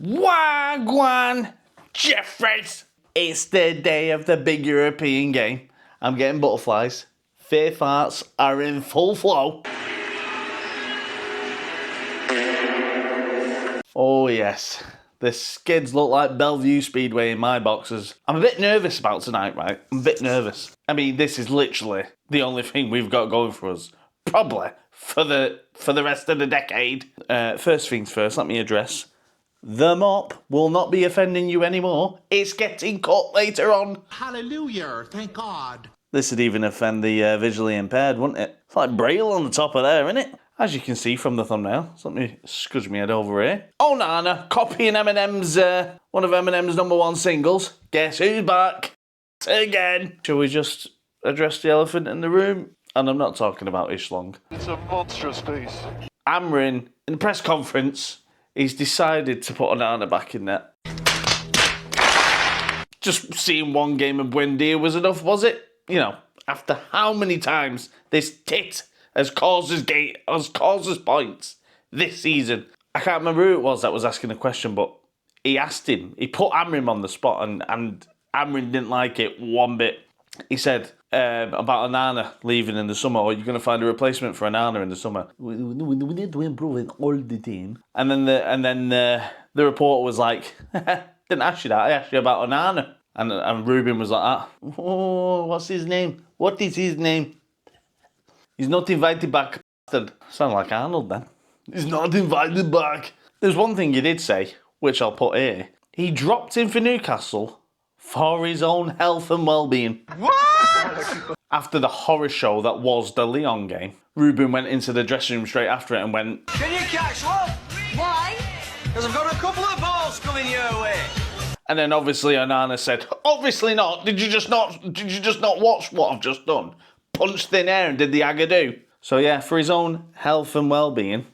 Wagwan Jeffries! It's the day of the big European game. I'm getting butterflies. Fear farts are in full flow. Oh yes, the skids look like Bellevue Speedway in my boxes. I'm a bit nervous about tonight, right? I'm a bit nervous. I mean, this is literally the only thing we've got going for us. Probably for the rest of the decade. First things first, let me address. The mop will not be offending you anymore. It's getting cut later on. Hallelujah, thank God. This would even offend the visually impaired, wouldn't it? It's like Braille on the top of there, isn't it? As you can see from the thumbnail. So let me scudge my head over here. Onana, copying Eminem's, one of Eminem's #1 singles. Guess who's back? Again. Shall we just address the elephant in the room? And I'm not talking about Ishlong. It's a monstrous piece. Amrin, in the press conference, he's decided to put Onana back in there. Just seeing one game of Buendia was enough, was it? You know, after how many times this tit has caused us points this season. I can't remember who it was that was asking the question, but he asked him. He put Amrin on the spot, and Amrin didn't like it one bit. He said about Onana leaving in the summer, or you're going to find a replacement for Onana in the summer. We need to improve in all the team. And then the reporter was like, didn't ask you that. I asked you about Onana. And Ruben was like that. Oh, what's his name? What is his name? He's not invited back, bastard. Sound like Arnold then. He's not invited back. There's one thing you did say, which I'll put here. He dropped in for Newcastle for his own health and well-being. What? After the horror show that was the Lyon game, Ruben went into the dressing room straight after it and went, Can you catch one? Why? Because I've got a couple of balls coming your way. and then obviously Onana said, obviously not. Did you just not watch what I've just done? Punched thin air and did the agadoo. So yeah, for his own health and well-being,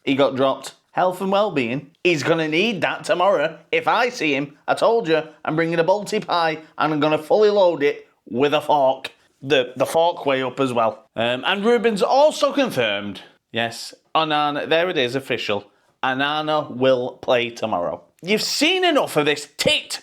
he got dropped. Health and well-being, he's going to need that tomorrow. If I see him, I told you, I'm bringing a Balti pie and I'm going to fully load it with a fork. The fork way up as well. And Ruben's also confirmed, yes, Onana, there it is, official. Onana will play tomorrow. You've seen enough of this tit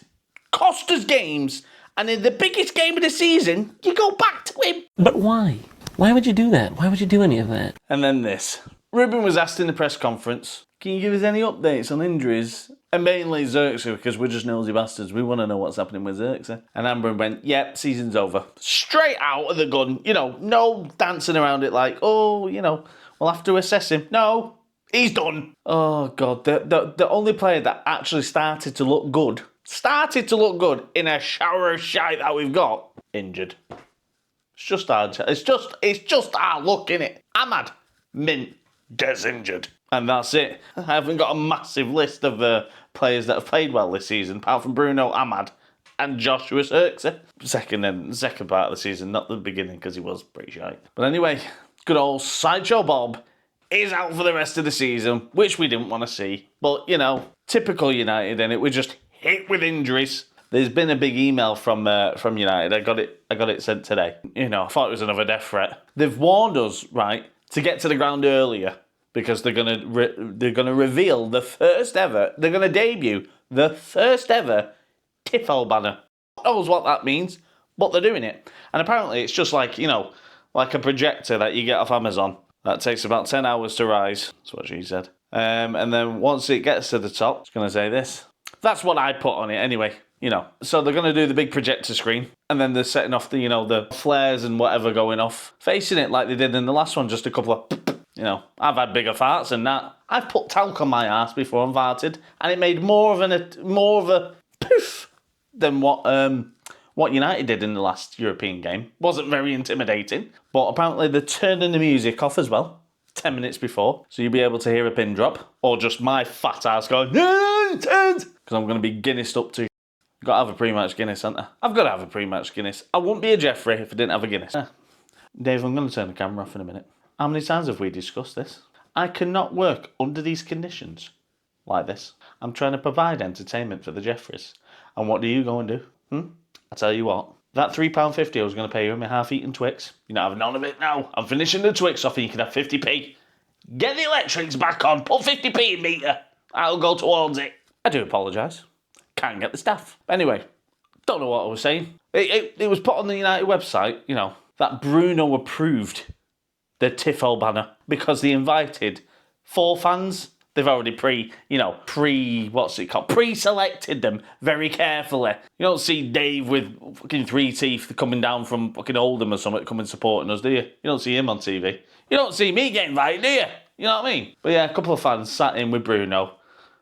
cost us games, and in the biggest game of the season, you go back to him. But why? Why would you do that? Why would you do any of that? And then this. Ruben was asked in the press conference, can you give us any updates on injuries? And mainly Zirkzee, because we're just nosy bastards. We want to know what's happening with Zirkzee. And Amber went, yep, season's over. Straight out of the gun. You know, no dancing around it like, oh, you know, we'll have to assess him. No, he's done. Oh, God. The only player that actually started to look good in a shower of shite that we've got, injured. It's just hard. It's just our luck, innit? Ahmad, mint, gets injured. And that's it. I haven't got a massive list of players that have played well this season, apart from Bruno, Ahmad, and Joshua Zirkzee. Second part of the season, not the beginning, because he was pretty shy. But anyway, good old Sideshow Bob is out for the rest of the season, which we didn't want to see. But, you know, typical United, innit? We're just hit with injuries. There's been a big email from United. I got it sent today. You know, I thought it was another death threat. They've warned us, right, to get to the ground earlier because they're gonna reveal the first ever. They're gonna debut the first ever Tifo banner. Who knows what that means? But they're doing it, and apparently it's just like, you know, like a projector that you get off Amazon. That takes about 10 hours to rise. That's what she said. And then once it gets to the top, it's gonna say this. That's what I put on it anyway. You know, so they're going to do the big projector screen, and then they're setting off the, you know, the flares and whatever going off, facing it like they did in the last one, just a couple of, you know, I've had bigger farts than that. I've put talc on my ass before and farted, and it made more of a poof than what United did in the last European game. Wasn't very intimidating, but apparently they're turning the music off as well, 10 minutes before, so you'll be able to hear a pin drop, or just my fat ass going, no, because I'm going to be Guinnessed up to. Got to have a pre-match Guinness, haven't I? I've got to have a pre-match Guinness. I wouldn't be a Jeffrey if I didn't have a Guinness. Dave, I'm going to turn the camera off in a minute. How many times have we discussed this? I cannot work under these conditions like this. I'm trying to provide entertainment for the Jeffreys. And what do you go and do? I tell you what, that £3.50 I was going to pay you in my half-eaten Twix, you're not having none of it now. I'm finishing the Twix off and you can have 50p. Get the electrics back on. Put 50p in meter. I'll go towards it. I do apologise. Can't get the staff. Anyway, don't know what I was saying. It was put on the United website, you know, that Bruno approved the Tifo banner because they invited 4 fans. They've already pre-selected them very carefully. You don't see Dave with fucking 3 teeth coming down from fucking Oldham or something coming supporting us, do you? You don't see him on TV. You don't see me getting invited, do you? You know what I mean? But yeah, a couple of fans sat in with Bruno,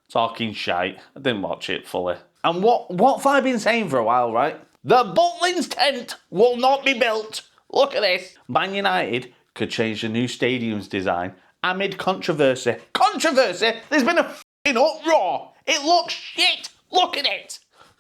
talking shite. I didn't watch it fully. And what have I been saying for a while, right? The Butlins tent will not be built. Look at this. Man United could change the new stadium's design amid controversy. Controversy? There's been a f***ing uproar. It looks shit. Look at it.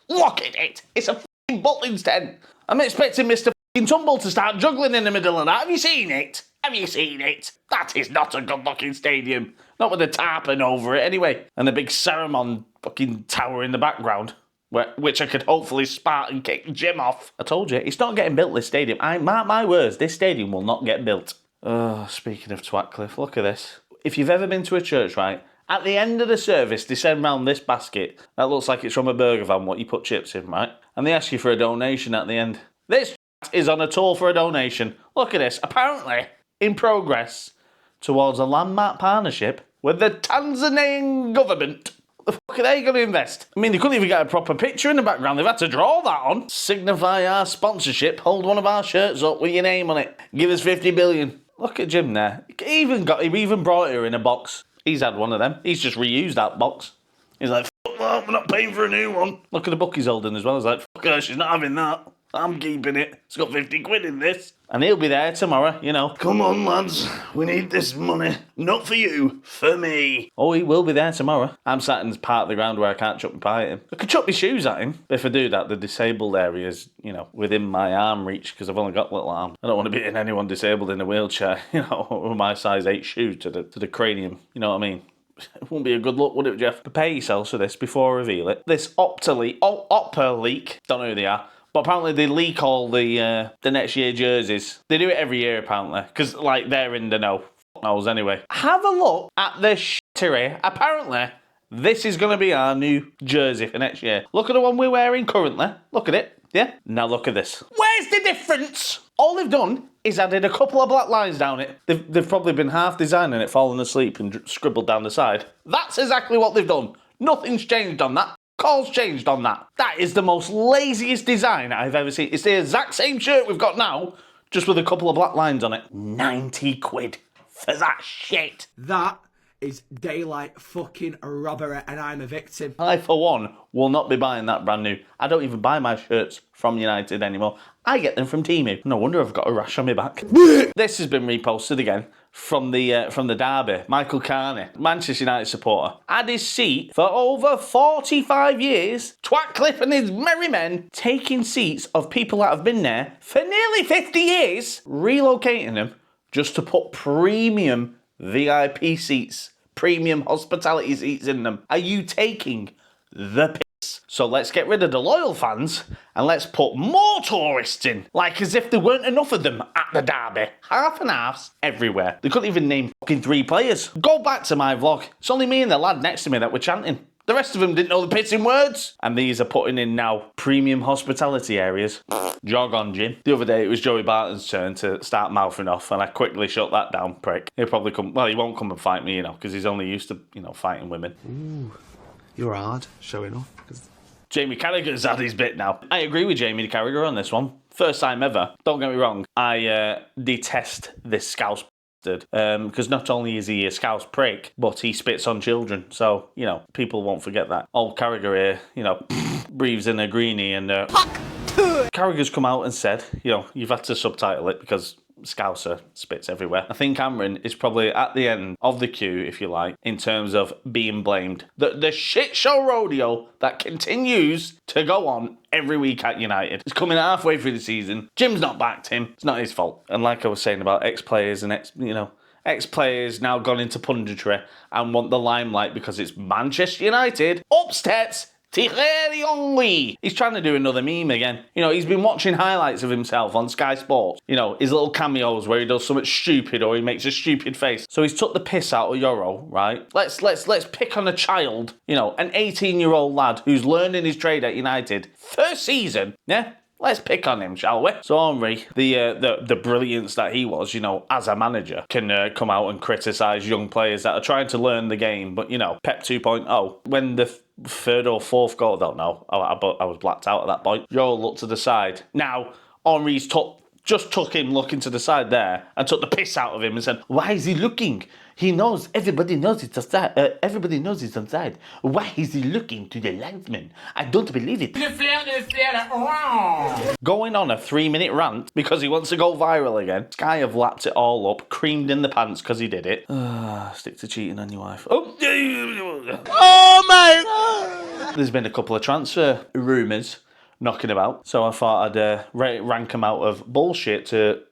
Look at it. It's a f***ing Butlins tent. I'm expecting Mr. f***ing Tumble to start juggling in the middle of that. Have you seen it? Have you seen it? That is not a good-looking stadium. Not with a tarpaulin over it, anyway. And a big Ceramon fucking tower in the background, which I could hopefully Spartan kick Jim off. I told you, it's not getting built, this stadium. Mark my words, this stadium will not get built. Oh, speaking of Twatcliffe, look at this. If you've ever been to a church, right, at the end of the service, they send round this basket that looks like it's from a burger van, what you put chips in, right? And they ask you for a donation at the end. This is on a tour for a donation. Look at this. Apparently, in progress towards a landmark partnership with the Tanzanian government. The fuck are they going to invest? I mean, they couldn't even get a proper picture in the background. They've had to draw that on. Signify our sponsorship. Hold one of our shirts up with your name on it. Give us 50 billion. Look at Jim there. He even brought her in a box. He's had one of them. He's just reused that box. He's like, fuck that, we're not paying for a new one. Look at the book he's holding as well. He's like, fuck her, she's not having that. I'm keeping it. It's got 50 quid in this. And he'll be there tomorrow, you know. Come on, lads. We need this money. Not for you. For me. Oh, he will be there tomorrow. I'm sat in part of the ground where I can't chuck my pie at him. I could chuck my shoes at him. But if I do that, the disabled area is, you know, within my arm reach because I've only got little arm. I don't want to be hitting anyone disabled in a wheelchair, you know, with my size 8 shoe to the cranium. You know what I mean? It wouldn't be a good look, would it, Jeff? Prepare yourselves for this before I reveal it. This Opera leak. Don't know who they are. But apparently they leak all the next year jerseys. They do it every year, apparently. Because, like, they're in the know. Knows anyway. Have a look at the shittery. Apparently, this is going to be our new jersey for next year. Look at the one we're wearing currently. Look at it. Yeah? Now look at this. Where's the difference? All they've done is added a couple of black lines down it. They've probably been half designing it, fallen asleep and scribbled down the side. That's exactly what they've done. Nothing's changed on that. Call's changed on that. That is the most laziest design I've ever seen. It's the exact same shirt we've got now, just with a couple of black lines on it. 90 quid for that shit. That is daylight fucking robbery, and I'm a victim. I, for one, will not be buying that brand new. I don't even buy my shirts from United anymore. I get them from Temu. No wonder I've got a rash on my back. This has been reposted again from the derby. Michael Carney, Manchester United supporter, had his seat for over 45 years. Twatcliffe and his merry men taking seats of people that have been there for nearly 50 years, relocating them just to put premium VIP seats, premium hospitality seats in them. Are you taking the piss? So let's get rid of the loyal fans and let's put more tourists in. Like as if there weren't enough of them at the derby. Half and halves everywhere. They couldn't even name fucking 3 players. Go back to my vlog. It's only me and the lad next to me that were chanting. The rest of them didn't know the pissing words. And these are putting in now premium hospitality areas. Jog on, Jim. The other day it was Joey Barton's turn to start mouthing off and I quickly shut that down, prick. He'll probably come, well, he won't come and fight me, you know, because he's only used to, you know, fighting women. Ooh, you're hard showing off. Jamie Carragher's had his bit now. I agree with Jamie Carragher on this one. First time ever. Don't get me wrong. I detest this Scouse because not only is he a Scouse prick, but he spits on children. So, you know, people won't forget that. Old Carragher here, you know, breathes in a greenie and... Carragher's come out and said, you know, you've had to subtitle it because Scouser spits everywhere. I think Cameron is probably at the end of the queue, if you like, in terms of being blamed. The shit show rodeo that continues to go on every week at United. It's coming halfway through the season. Jim's not backed him. It's not his fault. And like I was saying about ex-players and ex-players now gone into punditry and want the limelight because it's Manchester United upsets Thierry Henry. He's trying to do another meme again. You know, he's been watching highlights of himself on Sky Sports. You know, his little cameos where he does something stupid or he makes a stupid face. So he's took the piss out of Euro, right? Let's pick on a child. You know, an 18-year-old lad who's learning his trade at United. First season, yeah? Let's pick on him, shall we? So Henry, the brilliance that he was, you know, as a manager, can come out and criticise young players that are trying to learn the game. But, you know, Pep 2.0, when the third or fourth goal, I don't know, I was blacked out at that point. Euro looked to the side. Now, Henry's just took him looking to the side there and took the piss out of him and said, why is he looking? He knows, everybody knows it's offside. Everybody knows it's offside. Why is he looking to the linesman? I don't believe it. Going on a 3-minute rant because he wants to go viral again. Sky have lapped it all up, creamed in the pants because he did it. Stick to cheating on your wife. Oh my! There's been a couple of transfer rumours knocking about, so I thought I'd rank them out of bullshit to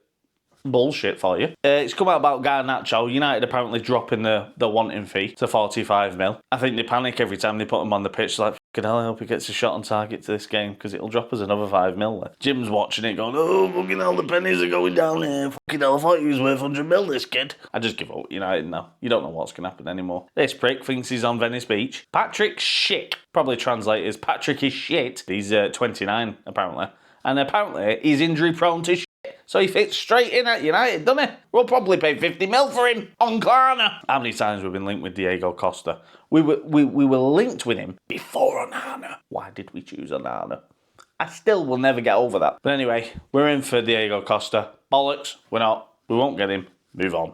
bullshit for you. It's come out about Garnacho. United apparently dropping the wanting fee to 45 mil. I think they panic every time they put him on the pitch. Like, fucking hell, I hope he gets a shot on target to this game because it'll drop us another 5 mil. Jim's watching it going, oh, fucking hell, the pennies are going down here. Fucking hell, I thought he was worth 100 mil, this kid. I just give up United now. You don't know what's going to happen anymore. This prick thinks he's on Venice Beach. Patrick Schick, probably translated as Patrick is shit. He's 29, apparently. And apparently, he's injury prone to shit. So he fits straight in at United, doesn't he? We'll probably pay 50 mil for him on Klarna. How many times we've been linked with Diego Costa? We were linked with him before Onana. Why did we choose Onana? I still will never get over that. But anyway, we're in for Diego Costa. Bollocks, we're not. We won't get him. Move on.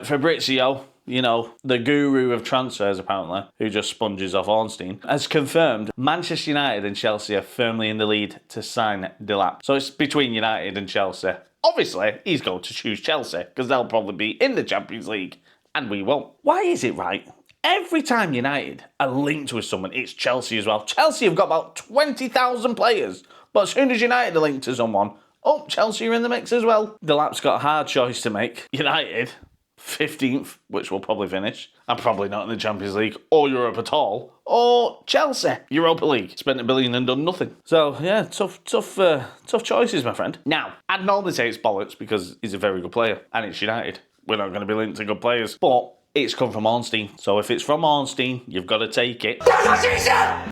Fabrizio, you know, the guru of transfers apparently, who just sponges off Ornstein, has confirmed Manchester United and Chelsea are firmly in the lead to sign Delap. So it's between United and Chelsea. Obviously, he's going to choose Chelsea because they'll probably be in the Champions League and we won't. Why is it right? Every time United are linked with someone, it's Chelsea as well. Chelsea have got about 20,000 players, but as soon as United are linked to someone, oh, Chelsea are in the mix as well. Delap's got a hard choice to make. United, 15th, which we'll probably finish, and probably not in the Champions League or Europe at all, or Chelsea, Europa League. Spent $1 billion and done nothing. So, yeah, tough choices, my friend. Now, I'd normally say it's bollocks because he's a very good player, and it's United. We're not going to be linked to good players, but it's come from Ornstein. So if it's from Ornstein, you've got to take it.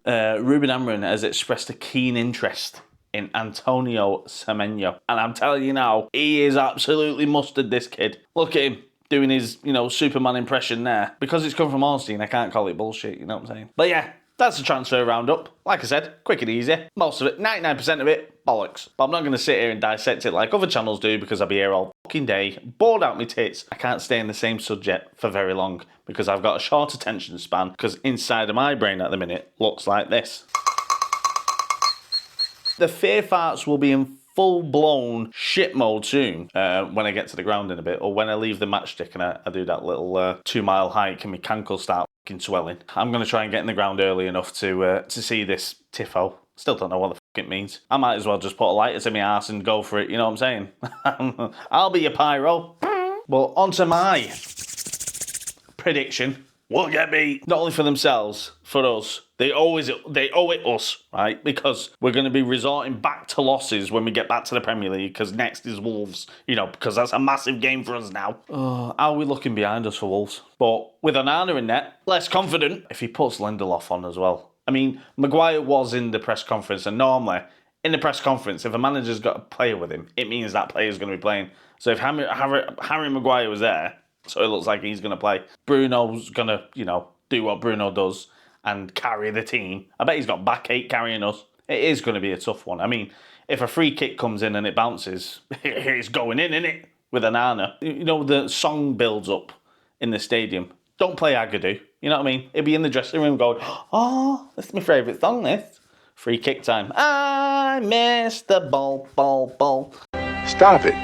Ruben Amorim has expressed a keen interest in Antonio Semenyo. And I'm telling you now, he is absolutely mustard, this kid. Look at him doing his, you know, Superman impression there. Because it's come from Ornstein, I can't call it bullshit, you know what I'm saying? But yeah, that's the transfer roundup. Like I said, quick and easy. Most of it, 99% of it, bollocks. But I'm not going to sit here and dissect it like other channels do because I'll be here all fucking day, bored out my tits. I can't stay in the same subject for very long because I've got a short attention span because inside of my brain at the minute looks like this. The fear farts will be in full-blown shit mode soon when I get to the ground in a bit, or when I leave the matchstick and I do that little 2-mile hike and my cankles start fucking swelling. I'm going to try and get in the ground early enough to see this tifo. Still don't know what the fuck it means. I might as well just put a lighter to my arse and go for it, you know what I'm saying? I'll be your pyro. Well, on to my prediction. Will get beat. Not only for themselves, for us. They owe it us, right? Because we're going to be resorting back to losses when we get back to the Premier League, because next is Wolves, you know, because that's a massive game for us now. How are we looking behind us for Wolves? But with Onana in net, less confident if he puts Lindelof on as well. I mean, Maguire was in the press conference, and normally in the press conference, if a manager's got a player with him, it means that player's going to be playing. So if Harry Maguire was there, so it looks like he's going to play, Bruno's going to, you know, do what Bruno does and carry the team. I bet he's got backache carrying us. It is going to be a tough one. I mean, if a free kick comes in and it bounces, it's going in, innit? With Onana. You know, the song builds up in the stadium. Don't play Agadoo. You know what I mean? It'd be in the dressing room going, oh, that's my favourite song, this. Free kick time. I missed the ball. Stop it.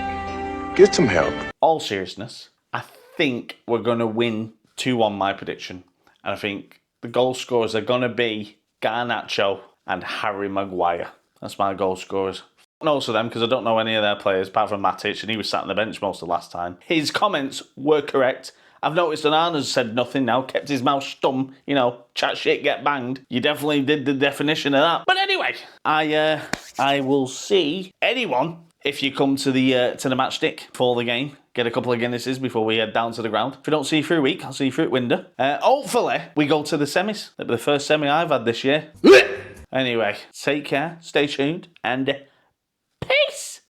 Get some help. All seriousness, I think we're going to win 2-1, my prediction. And I think the goal scorers are going to be Garnacho and Harry Maguire. That's my goal scorers. Most of them, because I don't know any of their players apart from Matic, and he was sat on the bench most of the last time. His comments were correct. I've noticed Onana's said nothing now, kept his mouth stum, you know, chat shit, get banged. You definitely did the definition of that. But anyway, I will see anyone if you come to the matchstick for the game. Get a couple of Guinnesses before we head down to the ground. If I don't see you through a week, I'll see you through at window. Hopefully, we go to the semis. That'll be the first semi I've had this year. Anyway, take care, stay tuned, and